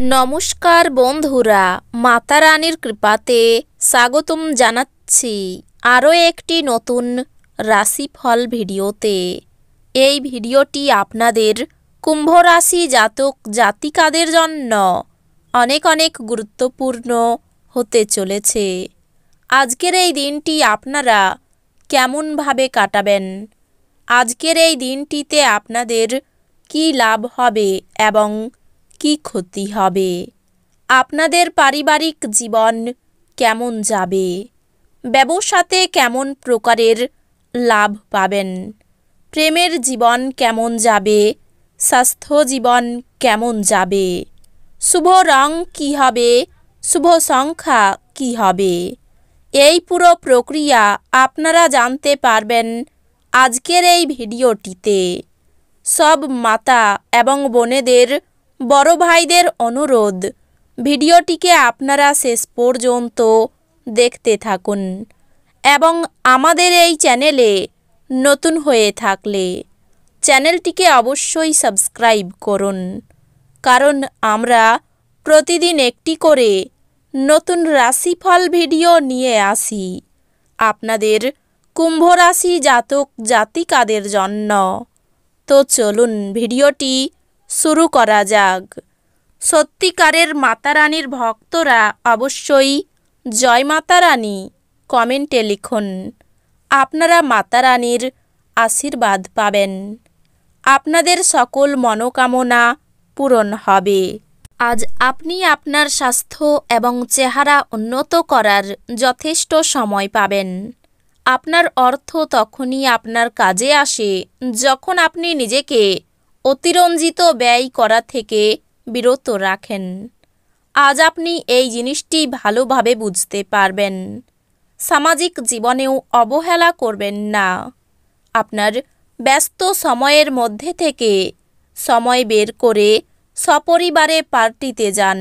নমস্কার বন্ধুরা, মাতা রানীর কৃপাতে স্বাগতম জানাচ্ছি আরও একটি নতুন রাশিফল ভিডিওতে। এই ভিডিওটি আপনাদের কুম্ভ রাশি জাতক জাতিকাদের জন্য অনেক অনেক গুরুত্বপূর্ণ হতে চলেছে। আজকের এই দিনটি আপনারা কেমনভাবে কাটাবেন, আজকের এই দিনটিতে আপনাদের কী লাভ হবে এবং কি ক্ষতি হবে, আপনাদের পারিবারিক জীবন কেমন যাবে, ব্যবসাতে কেমন প্রকারের লাভ পাবেন, প্রেমের জীবন কেমন যাবে, স্বাস্থ্য জীবন কেমন যাবে, শুভ রং কী হবে, শুভ সংখ্যা কী হবে, এই পুরো প্রক্রিয়া আপনারা জানতে পারবেন আজকের এই ভিডিওটিতে। সব মাতা এবং বোনেদের, বড় ভাইদের অনুরোধ, ভিডিওটিকে আপনারা শেষ পর্যন্ত দেখতে থাকুন এবং আমাদের এই চ্যানেলে নতুন হয়ে থাকলে চ্যানেলটিকে অবশ্যই সাবস্ক্রাইব করুন, কারণ আমরা প্রতিদিন একটি করে নতুন রাশিফল ভিডিও নিয়ে আসি আপনাদের কুম্ভ রাশি জাতক জাতিকাদের জন্য। তো চলুন ভিডিওটি শুরু করা যাক। সত্যিকারের মাতা রানীর ভক্তরা অবশ্যই জয় মাতা রানী কমেন্টে লিখুন। আপনারা মাতা রানীর আশীর্বাদ পাবেন, আপনাদের সকল মনোকামনা পূরণ হবে। আজ আপনি আপনার স্বাস্থ্য এবং চেহারা উন্নত করার যথেষ্ট সময় পাবেন। আপনার অর্থ তখনই আপনার কাজে আসে যখন আপনি নিজেকে অতিরঞ্জিত ব্যয় করা থেকে বিরত রাখেন। আজ আপনি এই জিনিসটি ভালোভাবে বুঝতে পারবেন। সামাজিক জীবনেও অবহেলা করবেন না। আপনার ব্যস্ত সময়ের মধ্যে থেকে সময় বের করে সপরিবারে পার্টিতে যান।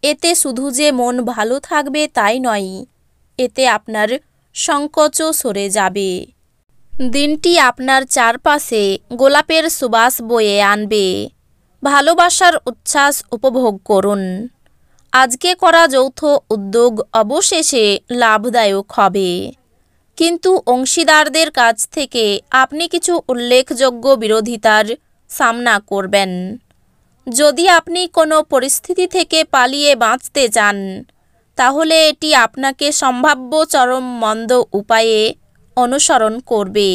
এতে শুধু যে মন ভালো থাকবে তাই নয়, এতে আপনার সংকোচও সরে যাবে। দিনটি আপনার চারপাশে গোলাপের সুবাস বয়ে আনবে। ভালোবাসার উচ্ছ্বাস উপভোগ করুন। আজকে করা যৌথ উদ্যোগ অবশেষে লাভদায়ক হবে, কিন্তু অংশীদারদের কাছ থেকে আপনি কিছু উল্লেখযোগ্য বিরোধিতার সামনা করবেন। যদি আপনি কোনো পরিস্থিতি থেকে পালিয়ে বাঁচতে চান, তাহলে এটি আপনাকে সম্ভাব্য চরম মন্দ উপায়ে অনুসরণ করবে।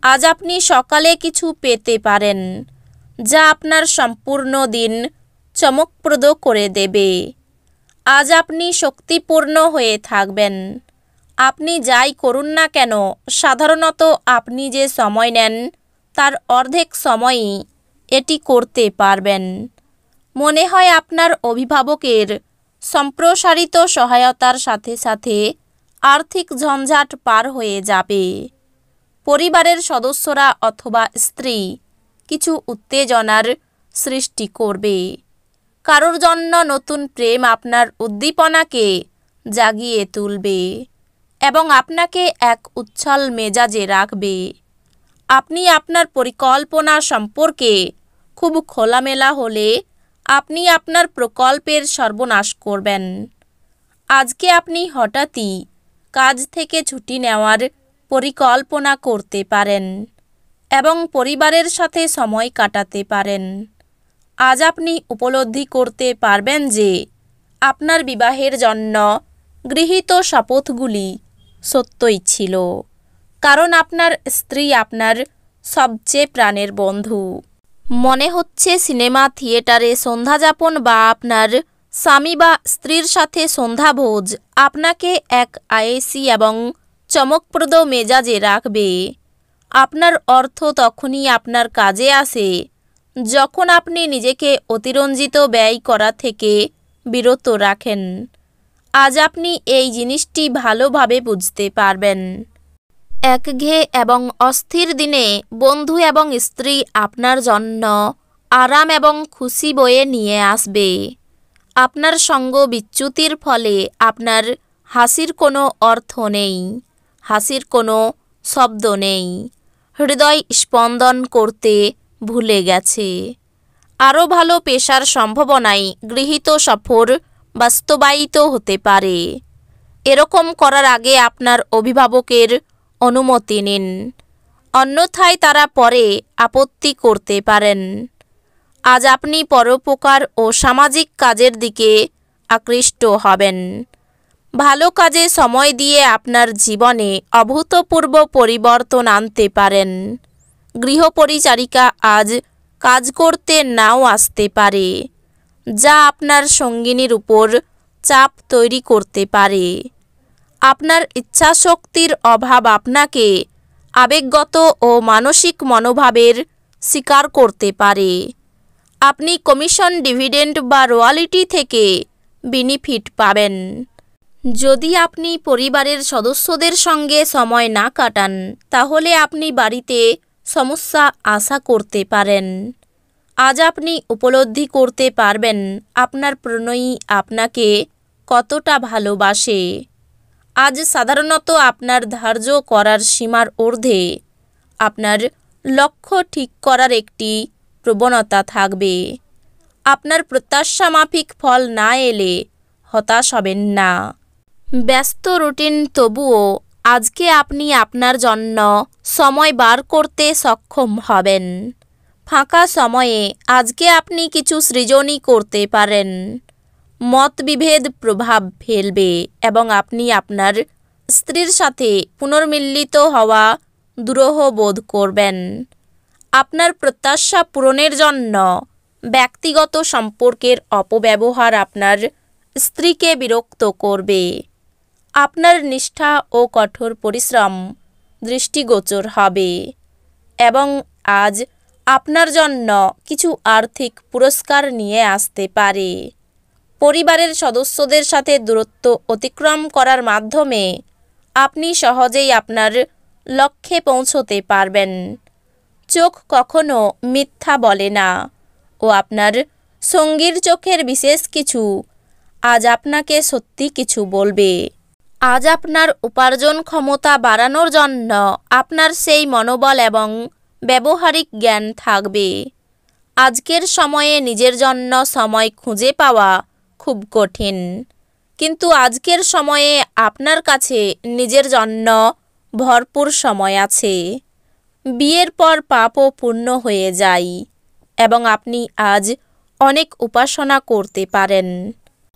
আজ আপনি সকালে কিছু পেতে পারেন যা আপনার সম্পূর্ণ দিন চমকপ্রদ করে দেবে। আজ আপনি শক্তিপূর্ণ হয়ে থাকবেন। আপনি যাই করুন না কেন, সাধারণত আপনি যে সময় নেন তার অর্ধেক সময়ই এটি করতে পারবেন। মনে হয় আপনার অভিভাবকের সম্প্রসারিত সহায়তার সাথে সাথে আর্থিক ঝঞ্ঝাট পার হয়ে যাবে। পরিবারের সদস্যরা অথবা স্ত্রী কিছু উত্তেজনার সৃষ্টি করবে। কারোর জন্য নতুন প্রেম আপনার উদ্দীপনাকে জাগিয়ে তুলবে এবং আপনাকে এক উচ্ছল মেজাজে রাখবে। আপনি আপনার পরিকল্পনা সম্পর্কে খুব খোলামেলা হলে আপনি আপনার প্রকল্পের সর্বনাশ করবেন। আজকে আপনি হঠাৎই কাজ থেকে ছুটি নেওয়ার পরিকল্পনা করতে পারেন এবং পরিবারের সাথে সময় কাটাতে পারেন। আজ আপনি উপলব্ধি করতে পারবেন যে আপনার বিবাহের জন্য গৃহীত শপথগুলি সত্যই ছিল, কারণ আপনার স্ত্রী আপনার সবচেয়ে প্রাণের বন্ধু। মনে হচ্ছে সিনেমা থিয়েটারে সন্ধ্যাযাপন বা আপনার স্বামী বা স্ত্রীর সাথে সন্ধ্যাভোজ আপনাকে এক আয়েসি এবং চমকপ্রদ মেজাজে রাখবে। আপনার অর্থ তখনই আপনার কাজে আসে যখন আপনি নিজেকে অতিরঞ্জিত ব্যয় করা থেকে বিরত রাখেন। আজ আপনি এই জিনিসটি ভালোভাবে বুঝতে পারবেন। একঘেয়ে এবং অস্থির দিনে বন্ধু এবং স্ত্রী আপনার জন্য আরাম এবং খুশি বয়ে নিয়ে আসবে। আপনার সঙ্গ বিচ্যুতির ফলে আপনার হাসির কোনো অর্থ নেই, হাসির কোনো শব্দ নেই, হৃদয় স্পন্দন করতে ভুলে গেছে। আরও ভালো পেশার সম্ভাবনায় গৃহীত সফর বাস্তবায়িত হতে পারে। এরকম করার আগে আপনার অভিভাবকের অনুমতি নিন, অন্যথায় তারা পরে আপত্তি করতে পারেন। আজ আপনি পরোপকার ও সামাজিক কাজের দিকে আকৃষ্ট হবেন। ভালো কাজে সময় দিয়ে আপনার জীবনে অভূতপূর্ব পরিবর্তন আনতে পারেন। গৃহপরিচারিকা আজ কাজ করতে নাও আসতে পারে, যা আপনার সঙ্গিনীর উপর চাপ তৈরি করতে পারে। আপনার ইচ্ছাশক্তির অভাব আপনাকে আবেগগত ও মানসিক মনোভাবের শিকার করতে পারে। আপনি কমিশন, ডিভিডেন্ড বা রয়্যালটি থেকে বেনিফিট পাবেন। যদি আপনি পরিবারের সদস্যদের সঙ্গে সময় না কাটান, তাহলে আপনি বাড়িতে সমস্যা আশা করতে পারেন। আজ আপনি উপলব্ধি করতে পারবেন আপনার প্রণয়ী আপনাকে কতটা ভালোবাসে। আজ সাধারণত আপনার ধার্য করার সীমার ঊর্ধ্বে আপনার লক্ষ্য ঠিক করার একটি প্রবণতা থাকবে। আপনার প্রত্যাশা মাফিক ফল না এলে হতাশ হবেন না। ব্যস্ত রুটিন, তবুও আজকে আপনি আপনার জন্য সময় বার করতে সক্ষম হবেন। ফাঁকা সময়ে আজকে আপনি কিছু সৃজনী করতে পারেন। মতবিভেদ প্রভাব ফেলবে এবং আপনি আপনার স্ত্রীর সাথে পুনর্মিলিত হওয়া দুরূহ বোধ করবেন। আপনার প্রত্যাশা পূরণের জন্য ব্যক্তিগত সম্পর্কের অপব্যবহার আপনার স্ত্রীকে বিরক্ত করবে। আপনার নিষ্ঠা ও কঠোর পরিশ্রম দৃষ্টিগোচর হবে এবং আজ আপনার জন্য কিছু আর্থিক পুরস্কার নিয়ে আসতে পারে। পরিবারের সদস্যদের সাথে দূরত্ব অতিক্রম করার মাধ্যমে আপনি সহজেই আপনার লক্ষ্যে পৌঁছতে পারবেন। চোখ কখনো মিথ্যা বলে না ও আপনার সঙ্গীর চোখের বিশেষ কিছু আজ আপনাকে সত্যি কিছু বলবে। আজ আপনার উপার্জন ক্ষমতা বাড়ানোর জন্য আপনার সেই মনোবল এবং ব্যবহারিক জ্ঞান থাকবে। আজকের সময়ে নিজের জন্য সময় খুঁজে পাওয়া খুব কঠিন, কিন্তু আজকের সময়ে আপনার কাছে নিজের জন্য ভরপুর সময় আছে। বিয়ের পর পাপও পূর্ণ হয়ে যায় এবং আপনি আজ অনেক উপাসনা করতে পারেন।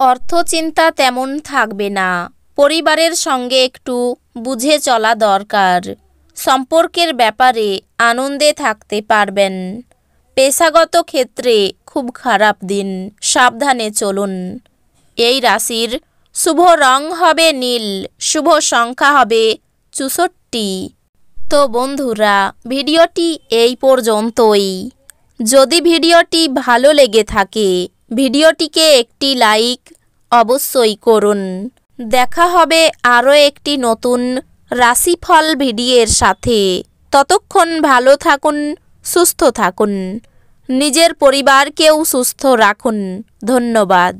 অর্থ চিন্তা তেমন থাকবে না। পরিবারের সঙ্গে একটু বুঝে চলা দরকার। সম্পর্কের ব্যাপারে আনন্দে থাকতে পারবেন। পেশাগত ক্ষেত্রে খুব খারাপ দিন, সাবধানে চলুন। এই রাশির শুভ রং হবে নীল, শুভ সংখ্যা হবে 64। তো বন্ধুরা, ভিডিওটি এই পর্যন্তই। যদি ভিডিওটি ভালো লেগে থাকে, ভিডিওটিকে একটি লাইক অবশ্যই করুন। দেখা হবে আরও একটি নতুন রাশিফল ভিডিওর সাথে। ততক্ষণ ভালো থাকুন, সুস্থ থাকুন, নিজের পরিবারকেও সুস্থ রাখুন। ধন্যবাদ।